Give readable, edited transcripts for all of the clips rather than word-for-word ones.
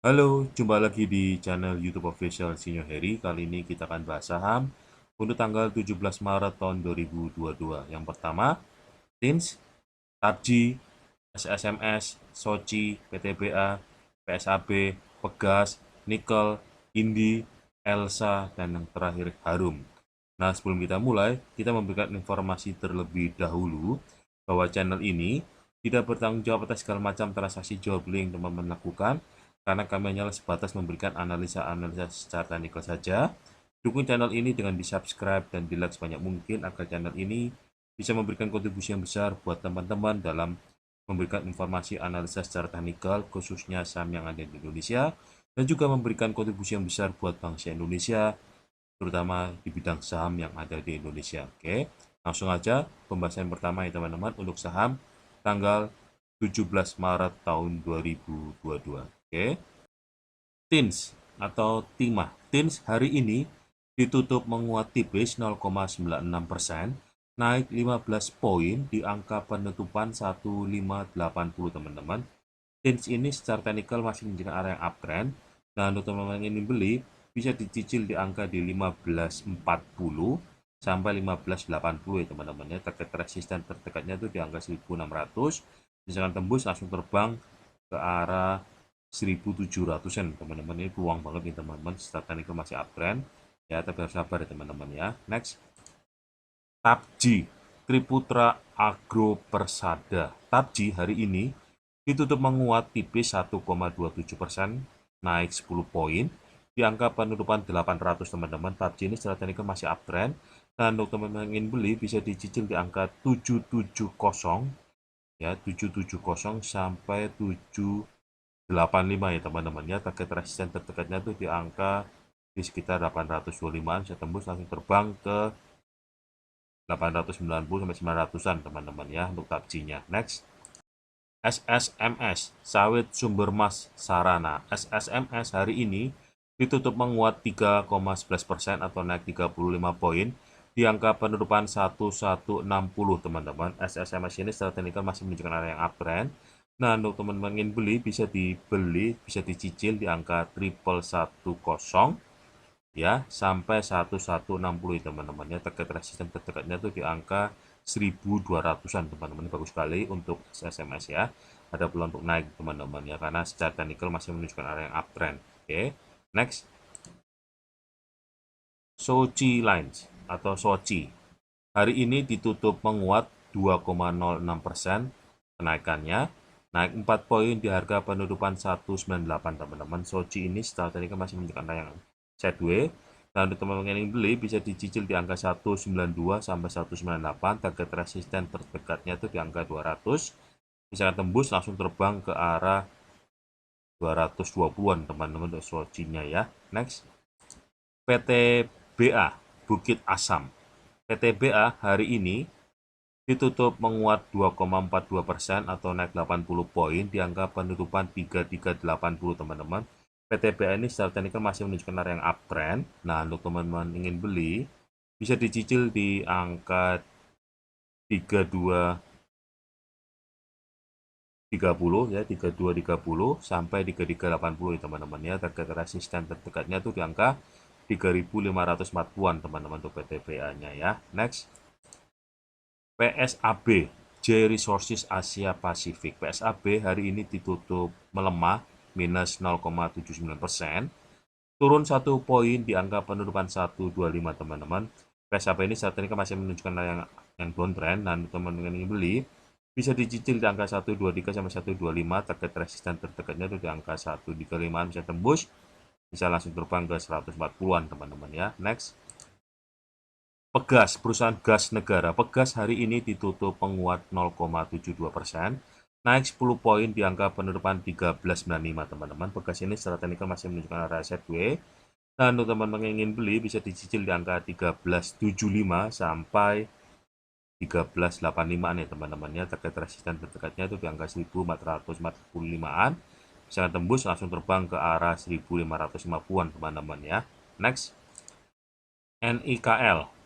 Halo, jumpa lagi di channel YouTube Official Sinyo Heri. Kali ini kita akan bahas saham untuk tanggal 17 Maret tahun 2022. Yang pertama, TINS, TABJI, SSMS, SOCI, PTBA, PSAB, Pegas, Nikel, Indi, Elsa, dan yang terakhir Harum. Nah, sebelum kita mulai, kita memberikan informasi terlebih dahulu bahwa channel ini tidak bertanggung jawab atas segala macam transaksi jual beli yang teman-teman lakukan, karena kami hanyalah sebatas memberikan analisa-analisa secara teknikal saja. Dukung channel ini dengan di-subscribe dan di-like sebanyak mungkin agar channel ini bisa memberikan kontribusi yang besar buat teman-teman dalam memberikan informasi analisa secara teknikal, khususnya saham yang ada di Indonesia, dan juga memberikan kontribusi yang besar buat bangsa Indonesia, terutama di bidang saham yang ada di Indonesia. Oke, langsung aja pembahasan pertama ya teman-teman untuk saham tanggal 17 Maret tahun 2022. Oke, TINS atau Timah. TINS hari ini ditutup menguat tipis 0,96%, naik 15 poin di angka penutupan 1580 teman-teman. TINS ini secara teknikal masih menunjukkan area yang uptrend. Nah, untuk teman-teman yang ingin beli, bisa dicicil di angka di 1540 sampai 1580 ya teman-teman ya. Target resisten terdekatnya itu di angka 1600. Misalkan tembus langsung terbang ke arah 1700-an teman-teman. Ini peluang banget nih teman-teman. Secara teknikal masih uptrend ya, tapi harus sabar ya teman-teman ya. Next, TABJI, Triputra Agro Persada. TABJI hari ini ditutup menguat tipis 1,27%, naik 10 poin di angka penutupan 800 teman-teman. TABJI ini secara teknikal masih uptrend, dan untuk teman-teman yang ingin beli bisa dicicil di angka 770 ya, 770 sampai 785 ya teman-teman ya. Target resisten terdekatnya tuh di angka di sekitar 825-an, bisa tembus langsung terbang ke 890 sampai 900-an teman-teman ya untuk TABJI-nya. Next, SSMS, Sawit Sumber Mas Sarana. SSMS hari ini ditutup menguat 3,11% atau naik 35 poin di angka penutupan 1160 teman-teman. SSMS ini secara teknikal masih menunjukkan area yang uptrend. Nah, untuk teman-teman ingin beli bisa dibeli, bisa dicicil di angka 1110 ya sampai 1160 ya teman-teman ya. Target resisten terdekatnya tuh di angka 1200-an teman-teman. Bagus sekali untuk SMS ya. Ada peluang untuk naik teman-teman ya, karena secara teknikal masih menunjukkan area yang uptrend. Oke, next, Soci Lines atau Soci hari ini ditutup menguat 2,06%, kenaikannya naik 4 poin di harga penutupan 198 teman-teman. Soci ini secara teknikal masih menunjukkan area yang sideways. Dan untuk teman-teman yang beli bisa dicicil di angka 192 sampai 198. Target resisten terdekatnya itu di angka 200. Misalkan tembus langsung terbang ke arah 220-an teman-teman untuk swatchingnya ya. Next, PTBA Bukit Asam. PTBA hari ini ditutup menguat 2,42% atau naik 80 poin di angka penutupan 3380 teman-teman. PTBA ini secara teknikal masih menunjukkan area yang uptrend. Nah, untuk teman-teman ingin beli bisa dicicil di angka 3230 ya, 3230 sampai 3380 ya teman-teman ya. Target resisten terdekatnya tuh di angka 3540-an teman-teman untuk PTBA-nya ya. Next, PSAB J Resources Asia Pasifik. PSAB hari ini ditutup melemah minus 0,79%, turun 1 poin di angka penutupan 125 teman-teman. PSAB ini saat ini masih menunjukkan yang downtrend, dan teman-teman yang beli bisa dicicil di angka 123 sampai 125. Target resisten terdekatnya itu di angka 135, bisa tembus, bisa langsung terbang ke 140-an teman-teman ya. Next, Pegas, perusahaan gas negara. Pegas hari ini ditutup menguat 0,72%, naik 10 poin di angka penutupan 1395 teman-teman. Pegas ini secara teknikal masih menunjukkan area sideways. Dan untuk teman-teman yang ingin beli bisa dicicil di angka 1375 sampai 1385 nih teman-teman ya. Target resisten terdekatnya itu di angka 1445-an. Bisa tembus langsung terbang ke arah 1550-an teman-teman ya. Next, NIKL,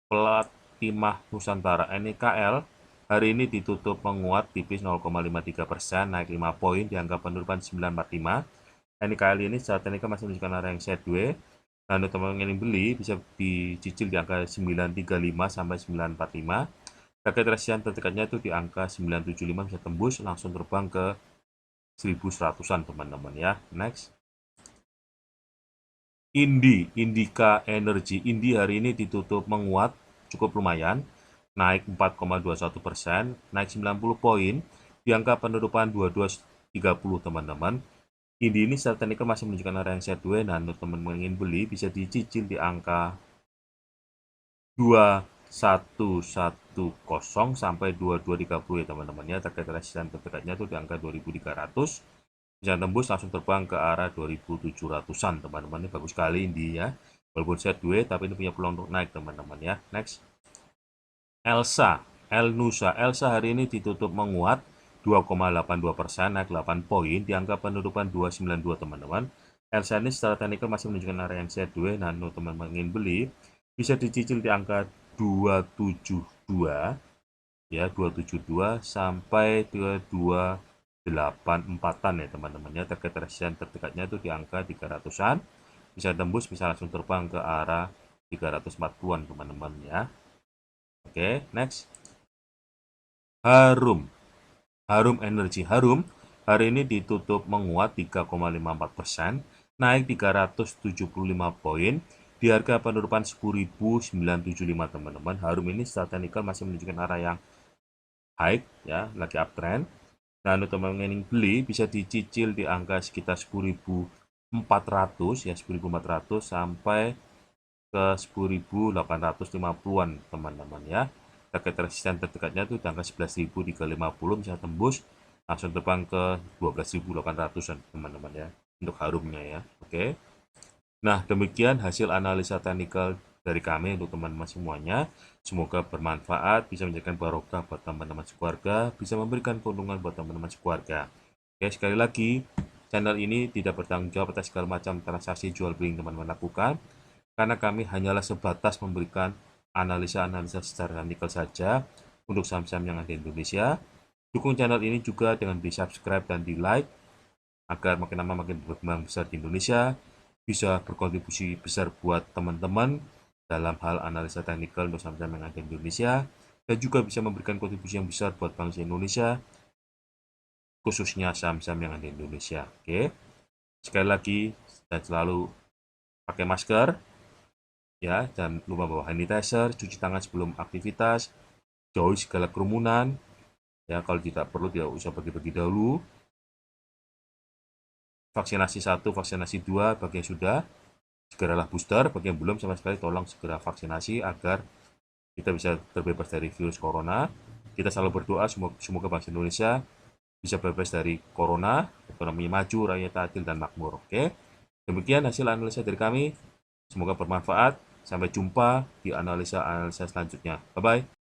Plat Timah Nusantara. NIKL hari ini ditutup menguat tipis 0,53%, naik 5 poin di angka penutupan 945. NIKL ini secara teknikal masih menunjukkan area yang sideways. Nah, untuk teman-teman yang beli bisa dicicil di angka 935 sampai 945. Target resian terdekatnya itu di angka 975, bisa tembus langsung terbang ke 1100-an teman-teman ya. Next. Indika Energy. Indi hari ini ditutup menguat cukup lumayan, naik 4,21%, naik 90 poin di angka penutupan 2230 teman-teman. Indi ini secara teknikal masih menunjukkan area yang sideways. Nah, untuk teman-teman ingin beli bisa dicicil di angka 2110 sampai 2230 ya teman-teman ya. Target resisten terdekatnya itu di angka 2300, bisa tembus langsung terbang ke arah 2700-an teman-teman. Ini bagus sekali ini ya, walaupun sideways tapi ini punya peluang untuk naik teman-teman ya. Next. Elsa hari ini ditutup menguat 2,82%, naik 8 poin di angka penutupan 292 teman-teman. Elsa ini secara teknikal masih menunjukkan area yang sideways. Nah, untuk teman-teman ingin beli bisa dicicil di angka 272 ya, 272 sampai ke 284-an ya teman-teman ya. Target resisten terdekatnya itu di angka 300-an, bisa tembus, bisa langsung terbang ke arah 340-an teman-teman ya. Oke, next. Harum Energy. Harum hari ini ditutup menguat 3,54%, naik 375 poin di harga penutupan 10.975 teman-teman. Harum ini secara teknikal masih menunjukkan arah yang high ya, lagi uptrend. Nah, untuk teman-teman yang beli bisa dicicil di angka sekitar 10.400 ya, 10.400 sampai ke 10.850-an teman-teman ya. Target resisten terdekatnya itu di angka 11.000 di ke 50, bisa tembus langsung terbang ke 12.800-an teman-teman ya, untuk harumnya ya. Oke. Nah, demikian hasil analisa teknikal dari kami untuk teman-teman semuanya. Semoga bermanfaat, bisa menjadikan barokah buat teman-teman sekeluarga, bisa memberikan keuntungan buat teman-teman sekeluarga. Oke, sekali lagi, channel ini tidak bertanggung jawab atas segala macam transaksi jual beli yang teman-teman lakukan, karena kami hanyalah sebatas memberikan analisa-analisa secara teknikal saja untuk saham-saham yang ada di Indonesia. Dukung channel ini juga dengan di subscribe dan di like, agar makin lama makin berkembang besar di Indonesia, bisa berkontribusi besar buat teman-teman dalam hal analisa teknikal untuk saham-saham yang ada di Indonesia, dan juga bisa memberikan kontribusi yang besar buat bangsa Indonesia, khususnya saham-saham yang ada di Indonesia. Oke, sekali lagi, dan selalu pakai masker, ya, dan lupa bawa hand sanitizer, cuci tangan sebelum aktivitas, jauhi segala kerumunan, ya, kalau tidak perlu tidak usah pergi-pergi dahulu. Vaksinasi 1, vaksinasi 2 bagi yang sudah, segeralah booster. Bagi yang belum sama sekali, tolong segera vaksinasi agar kita bisa terbebas dari virus corona. Kita selalu berdoa semoga bangsa Indonesia bisa bebas dari corona, ekonomi maju, rakyat adil dan makmur. Oke, demikian hasil analisa dari kami. Semoga bermanfaat. Sampai jumpa di analisa-analisa selanjutnya. Bye-bye.